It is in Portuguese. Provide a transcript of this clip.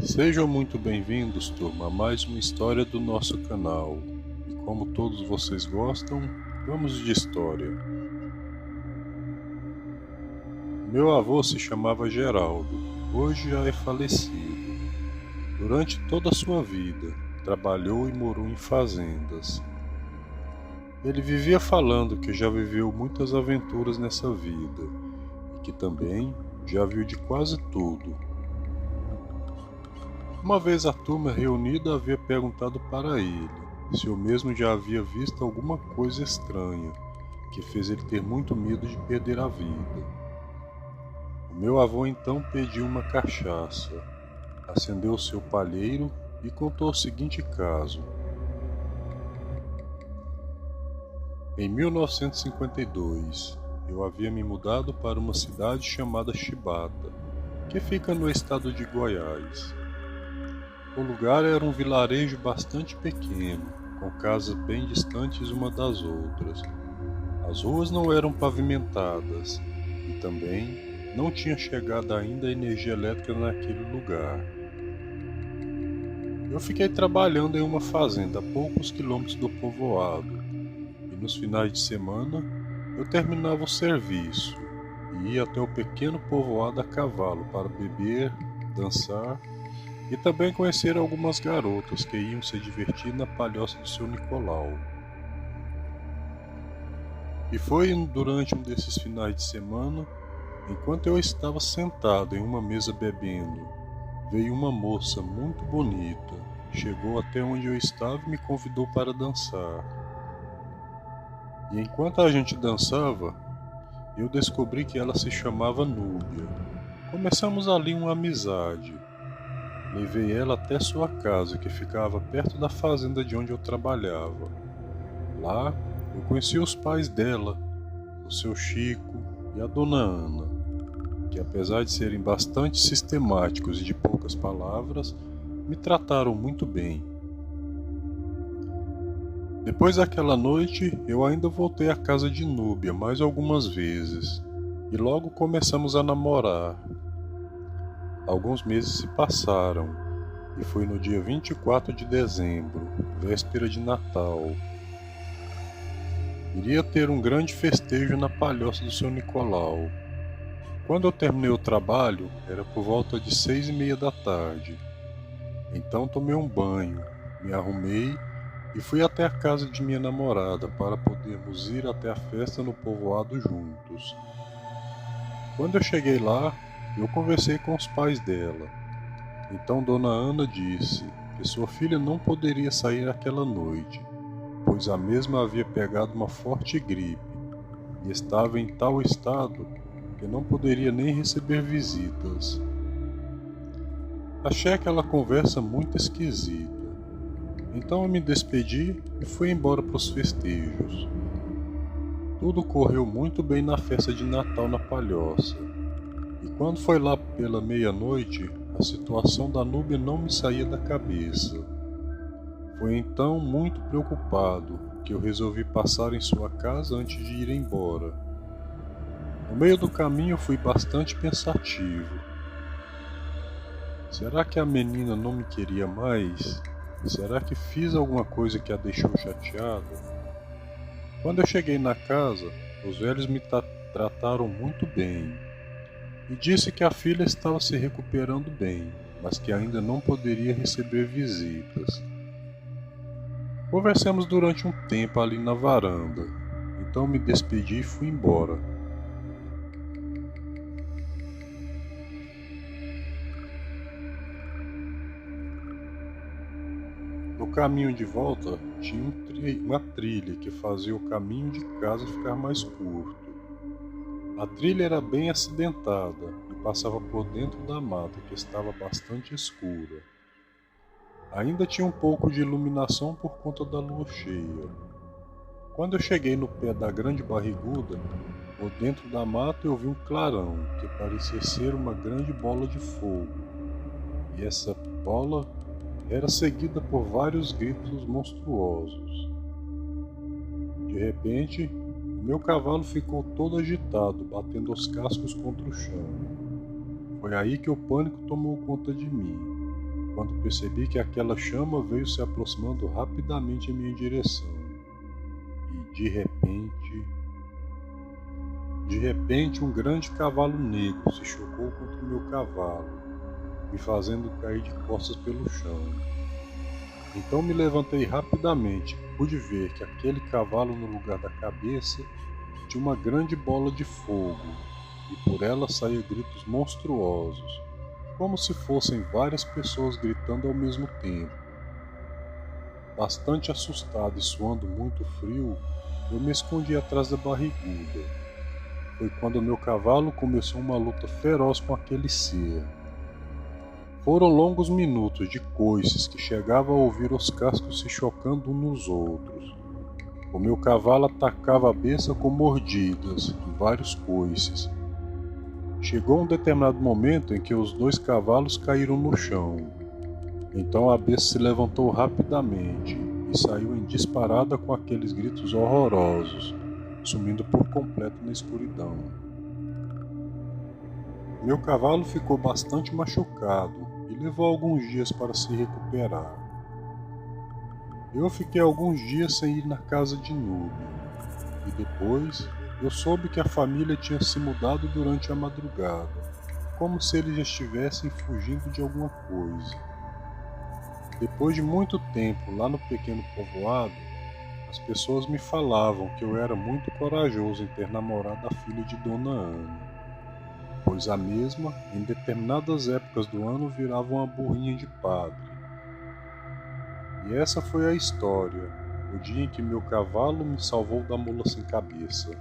Sejam muito bem-vindos, turma, a mais uma história do nosso canal. E como todos vocês gostam, vamos de história. Meu avô se chamava Geraldo, hoje já é falecido. Durante toda a sua vida, trabalhou e morou em fazendas. Ele vivia falando que já viveu muitas aventuras nessa vida e que também já viu de quase tudo. Uma vez a turma reunida havia perguntado para ele se o mesmo já havia visto alguma coisa estranha, que fez ele ter muito medo de perder a vida. O meu avô então pediu uma cachaça, acendeu seu palheiro e contou o seguinte caso. Em 1952, eu havia me mudado para uma cidade chamada Chibata, que fica no estado de Goiás. O lugar era um vilarejo bastante pequeno, com casas bem distantes uma das outras. As ruas não eram pavimentadas e também não tinha chegado ainda a energia elétrica naquele lugar. Eu fiquei trabalhando em uma fazenda a poucos quilômetros do povoado e nos finais de semana eu terminava o serviço e ia até o pequeno povoado a cavalo para beber, dançar e também conhecer algumas garotas que iam se divertir na palhoça do seu Nicolau. E foi durante um desses finais de semana, enquanto eu estava sentado em uma mesa bebendo, veio uma moça muito bonita, chegou até onde eu estava e me convidou para dançar. E enquanto a gente dançava, eu descobri que ela se chamava Núbia. Começamos ali uma amizade. Levei ela até sua casa, que ficava perto da fazenda de onde eu trabalhava. Lá, eu conheci os pais dela, o seu Chico e a dona Ana, que apesar de serem bastante sistemáticos e de poucas palavras, me trataram muito bem. Depois daquela noite, eu ainda voltei à casa de Núbia mais algumas vezes, e logo começamos a namorar. Alguns meses se passaram, e foi no dia 24 de dezembro, véspera de Natal. Iria ter um grande festejo na palhoça do seu Nicolau. Quando eu terminei o trabalho, era por volta de 6:30 da tarde. Então tomei um banho, me arrumei e fui até a casa de minha namorada para podermos ir até a festa no povoado juntos. Quando eu cheguei lá, eu conversei com os pais dela. Então Dona Ana disse que sua filha não poderia sair aquela noite, pois a mesma havia pegado uma forte gripe e estava em tal estado que não poderia nem receber visitas. Achei aquela conversa muito esquisita. Então eu me despedi e fui embora para os festejos. Tudo correu muito bem na festa de Natal na Palhoça. E quando foi lá pela meia-noite, a situação da Núbia não me saía da cabeça. Foi então muito preocupado que eu resolvi passar em sua casa antes de ir embora. No meio do caminho fui bastante pensativo. Será que a menina não me queria mais? Será que fiz alguma coisa que a deixou chateada? Quando eu cheguei na casa, os velhos me trataram muito bem e disse que a filha estava se recuperando bem, mas que ainda não poderia receber visitas. Conversamos durante um tempo ali na varanda, então me despedi e fui embora. No caminho de volta, tinha uma trilha que fazia o caminho de casa ficar mais curto. A trilha era bem acidentada e passava por dentro da mata, que estava bastante escura. Ainda tinha um pouco de iluminação por conta da lua cheia. Quando eu cheguei no pé da grande barriguda, por dentro da mata eu vi um clarão que parecia ser uma grande bola de fogo. E essa bola era seguida por vários gritos monstruosos. De repente, o meu cavalo ficou todo agitado, batendo os cascos contra o chão. Foi aí que o pânico tomou conta de mim. quando percebi que aquela chama veio se aproximando rapidamente em minha direção. E de repente um grande cavalo negro se chocou contra o meu cavalo, me fazendo cair de costas pelo chão. Então me levantei rapidamente e pude ver que aquele cavalo, no lugar da cabeça, tinha uma grande bola de fogo, e por ela saía gritos monstruosos, como se fossem várias pessoas gritando ao mesmo tempo. Bastante assustado e suando muito frio, eu me escondi atrás da barriguda. Foi quando meu cavalo começou uma luta feroz com aquele ser. Foram longos minutos de coices que chegava a ouvir os cascos se chocando uns nos outros. O meu cavalo atacava a besta com mordidas e vários coices. Chegou um determinado momento em que os dois cavalos caíram no chão. Então a besta se levantou rapidamente e saiu em disparada com aqueles gritos horrorosos, sumindo por completo na escuridão. Meu cavalo ficou bastante machucado e levou alguns dias para se recuperar. Eu fiquei alguns dias sem ir na casa de Núbio, e depois eu soube que a família tinha se mudado durante a madrugada, como se eles já estivessem fugindo de alguma coisa. Depois de muito tempo lá no pequeno povoado, as pessoas me falavam que eu era muito corajoso em ter namorado a filha de Dona Ana, pois a mesma, em determinadas épocas do ano, virava uma burrinha de padre. E essa foi a história, o dia em que meu cavalo me salvou da mula sem cabeça.